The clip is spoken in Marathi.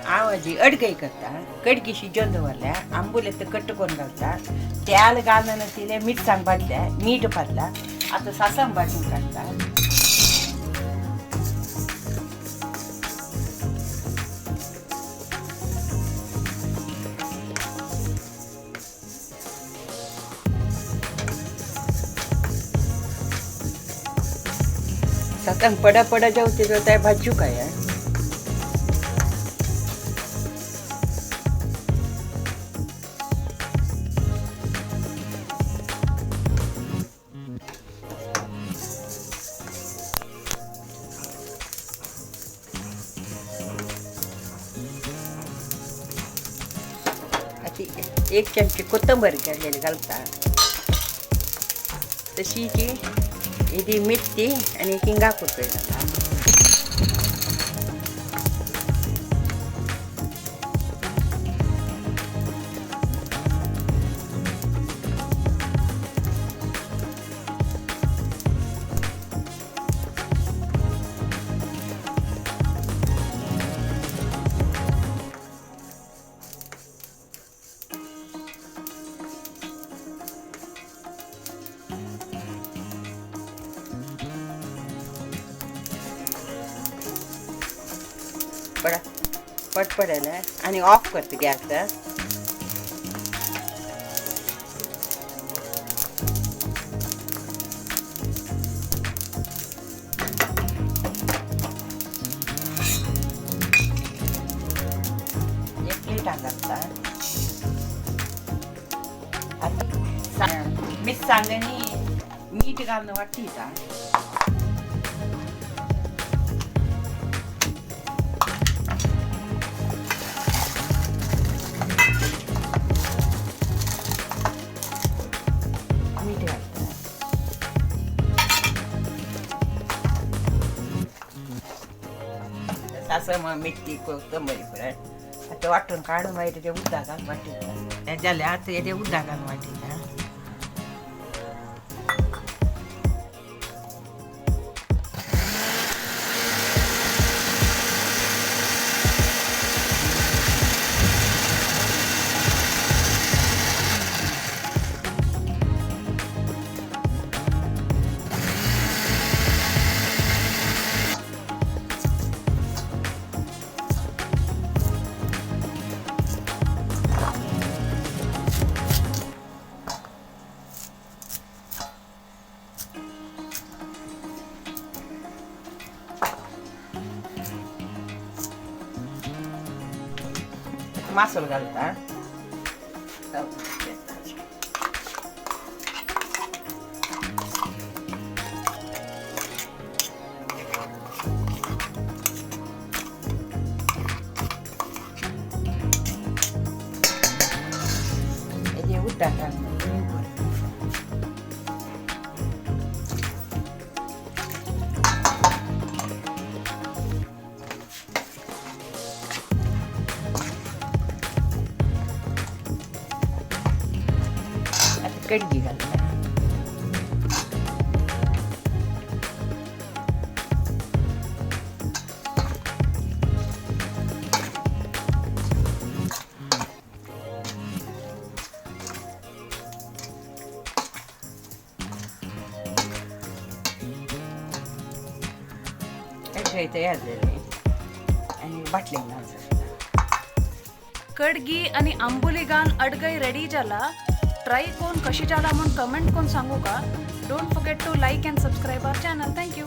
आवाजी अडगाई करता कडकीशी जंद वरल्या आंबोले तर कट्ट कोण घालता त्याला घालणं तिले मीठ सांग भाजल्या मीठ भाजला आता सासाम भाजून काढता सासाम पडा पडा जाऊ ते त्या भाजू काय एक चमचे कोथिंबीर केलेली घालता तशी ती इदी मिरची आणि हिंगा कुटोय घालता पटपडायला आणि ऑफ करते गॅस एक प्लेट घालता मीठ सांगणी मीठ घालणं वाटते का असं मग मिठी कोथिंबीर परत आता वाटून काढून माहिती ते उद्दाकात वाटीत त्याच्याला आता ते उद्दाकात वाटीत मासल घालता हे उद्दा कढगी घालता तयार झाले आणि बाटली कडगी आणि आंबोली गान अडगाई रेडी झाला ट्राई कोण कशी झाला म्हणून कमेंट कोण सांगू का don't forget to like and subscribe our channel thank you